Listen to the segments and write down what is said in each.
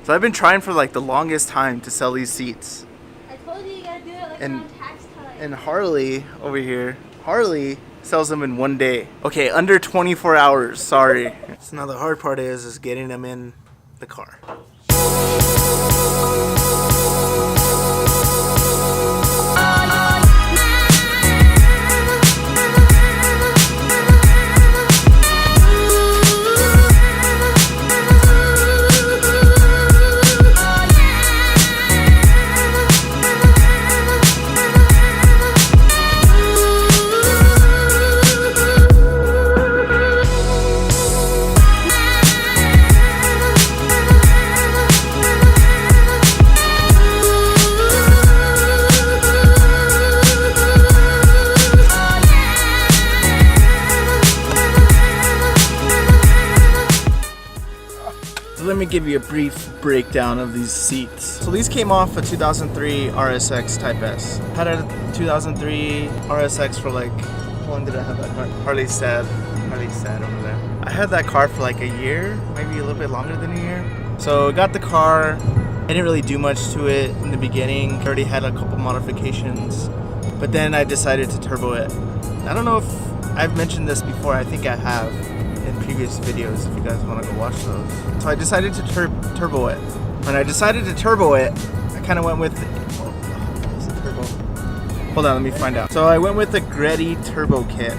So I've been trying for like the longest time to sell these seats. I told you gotta do it like around tax time. And Harley over here, Harley sells them in one day. Okay, under 24 hours, sorry. So now the hard part is getting them in the car. Let me give you a brief breakdown of these seats. So these came off a 2003 RSX Type S. Had a 2003 RSX for like, how long did I have that car? Harley's sad over there. I had that car for like a year, maybe a little bit longer than a year. So got the car, I didn't really do much to it in the beginning. I already had a couple modifications, but then I decided to turbo it. I don't know if I've mentioned this before, I think I have in previous videos if you guys want to go watch those. So I decided to turbo it. When I decided to turbo it, I kind of went with hold on, let me find out. So I went with the Greddy turbo kit,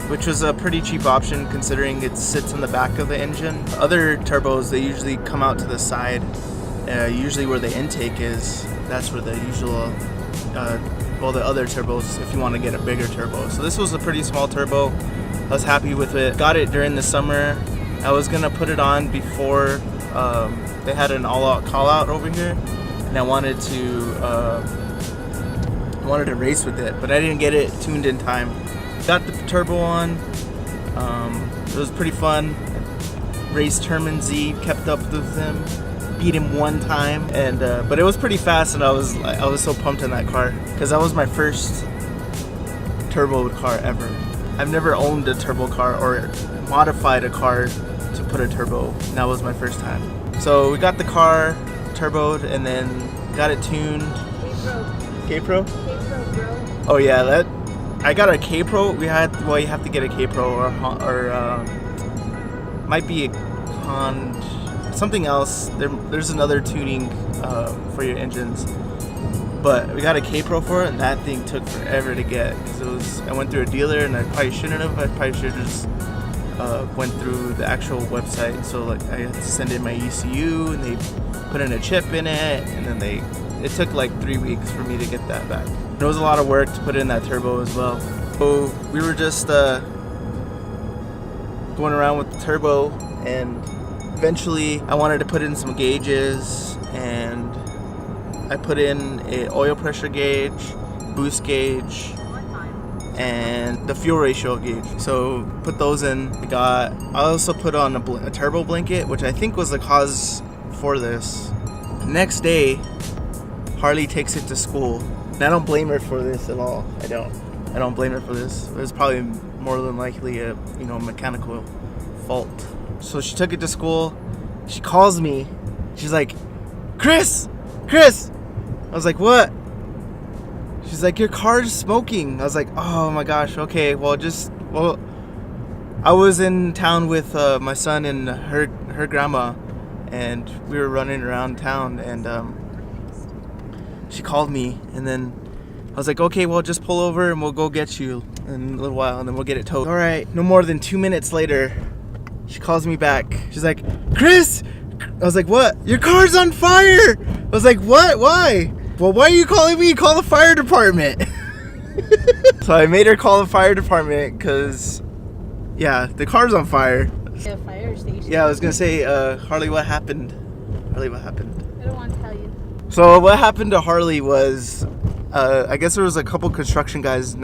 which was a pretty cheap option considering it sits in the back of the engine. Other turbos, they usually come out to the side, usually where the intake is. That's where the usual well, the other turbos, if you want to get a bigger turbo. So this was a pretty small turbo. I was happy with it. Got it during the summer. I was gonna put it on before they had an all-out call-out over here, and I wanted to race with it, but I didn't get it tuned in time. Got the turbo on. It was pretty fun. Raced Herman Z, kept up with him, beat him one time, and but it was pretty fast, and I was so pumped in that car because that was my first turbo car ever. I've never owned a turbo car or modified a car to put a turbo. That was my first time. So we got the car turboed and then got it tuned. K-Pro? K-Pro, bro. Oh yeah, I got a K-Pro. You have to get a K-Pro or might be a something else. There's another tuning for your engines. But we got a K-Pro for it, and that thing took forever to get because I went through a dealer, and I probably shouldn't have. I probably should have just went through the actual website. So like I had to send in my ECU, and they put in a chip in it, and then it took like 3 weeks for me to get that back. It was a lot of work to put in that turbo as well. So we were just going around with the turbo, and eventually I wanted to put in some gauges, and I put in an oil pressure gauge, boost gauge, and the fuel ratio gauge. So put those in. I also put on a turbo blanket, which I think was the cause for this. Next day, Harley takes it to school. And I don't blame her for this at all. I don't blame her for this. It was probably more than likely a mechanical fault. So she took it to school. She calls me. She's like, Chris. I was like, what? She's like, your car's smoking. I was like, oh my gosh, okay, well, I was in town with my son and her grandma, and we were running around town, and she called me, and then I was like, okay, well, just pull over and we'll go get you in a little while, and then we'll get it towed. All right, no more than 2 minutes later, she calls me back. She's like, Chris! I was like, what? Your car's on fire! I was like, what? Why? Well, why are you calling me? Call the fire department. So I made her call the fire department because, yeah, the car's on fire. The fire station. Yeah, I was going to say, Harley, what happened? I don't want to tell you. So what happened to Harley was, I guess there was a couple construction guys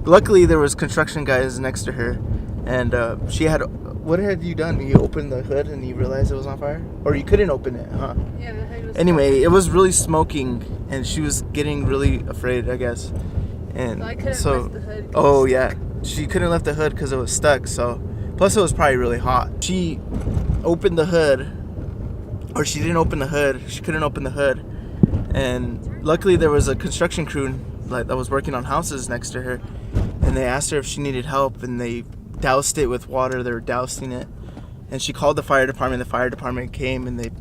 luckily there was construction guys next to her, and she had, what had you done? You opened the hood and you realized it was on fire? Or you couldn't open it, huh? Yeah, the hood was Anyway, it was really smoking, and she was getting really afraid, I guess. And so I couldn't lift the hood. Oh yeah, she couldn't lift the hood because it was stuck. So plus it was probably really hot. She opened the hood, or she didn't open the hood. She couldn't open the hood. And luckily there was a construction crew that was working on houses next to her. And they asked her if she needed help, and they doused it with water. They were dousing it. And she called the fire department. The fire department came, and they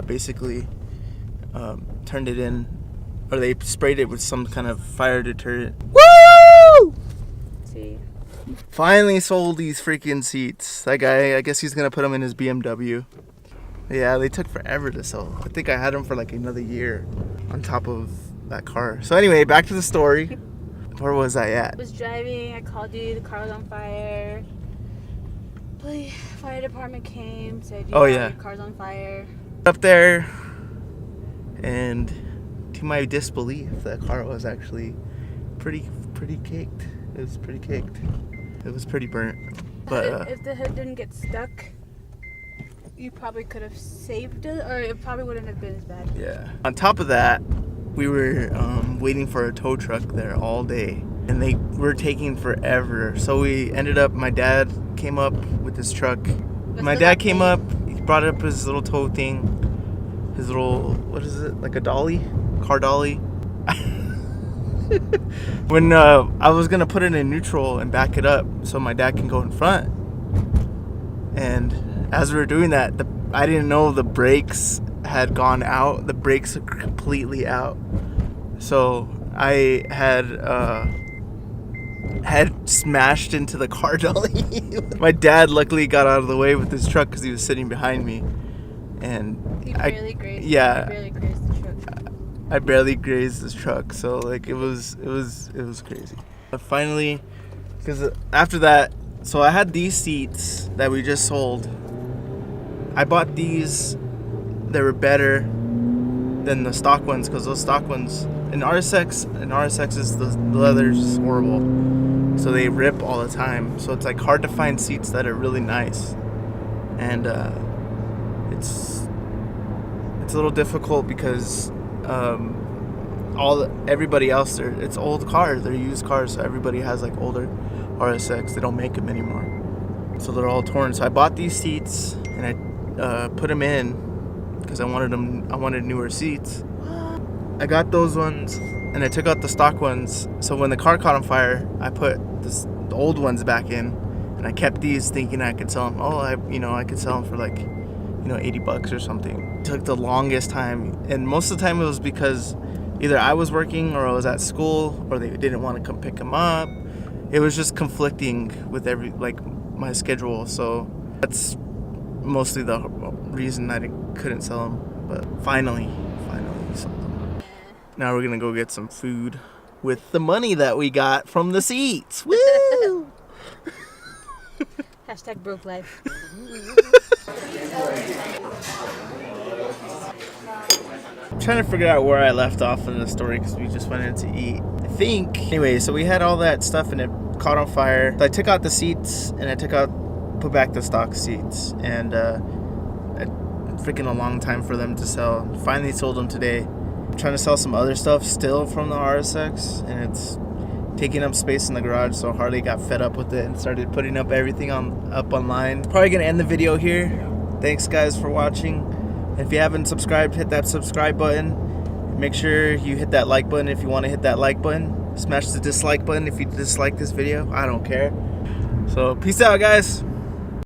basically turned it in, or they sprayed it with some kind of fire deterrent. Woo! See. Finally sold these freaking seats. That guy, I guess he's going to put them in his BMW. Yeah, they took forever to sell. I think I had them for like another year on top of that car. So anyway, back to the story. Where was I at? I was driving. I called you. The car was on fire. The fire department came. Said, your car's on fire. Up there, and to my disbelief, that car was actually pretty caked. It was pretty caked. It was pretty burnt. But if the hood didn't get stuck, you probably could have saved it, or it probably wouldn't have been as bad. Yeah. On top of that, we were waiting for a tow truck there all day, and they were taking forever. So we ended up, my dad came up with his truck. My dad came up, he brought up his little tow thing, his little, what is it, like a dolly? Car dolly. When I was gonna put it in neutral and back it up so my dad can go in front, and as we were doing that, I didn't know the brakes had gone out. The brakes are completely out. So I had smashed into the car dolly. My dad luckily got out of the way with his truck because he was sitting behind me, and He barely grazed. Yeah. He barely grazed the truck. I barely grazed this truck, so like it was crazy. But finally, because after that, so I had these seats that we just sold. I bought these. They were better than the stock ones, because those stock ones, an RSX is the leather's just horrible, so they rip all the time. So it's like hard to find seats that are really nice, and it's a little difficult because everybody else, it's old cars, they're used cars, so everybody has like older RSX. They don't make them anymore, so they're all torn. So I bought these seats and I put them in because I wanted newer seats. I got those ones and I took out the stock ones. So when the car caught on fire, I put the old ones back in, and I kept these thinking I could sell them. I could sell them for like $80 or something. It took the longest time, and most of the time it was because either I was working or I was at school, or they didn't want to come pick them up. It was just conflicting with my schedule, so that's mostly the reason I couldn't sell them. But finally sold them. Now we're gonna go get some food with the money that we got from the seats. Woo! Hashtag broke life. I'm trying to figure out where I left off in the story because we just went in to eat. I think. Anyway, so we had all that stuff and it caught on fire. So I took out the seats and put back the stock seats, and freaking a long time for them to sell. Finally sold them today. I'm trying to sell some other stuff still from the RSX, and it's taking up space in the garage, so Harley got fed up with it and started putting up everything up online. Probably gonna end the video here. Thanks guys for watching. If you haven't subscribed, hit that subscribe button. Make sure you hit that like button if you want to hit that like button. Smash the dislike button if you dislike this video. I don't care. So peace out guys.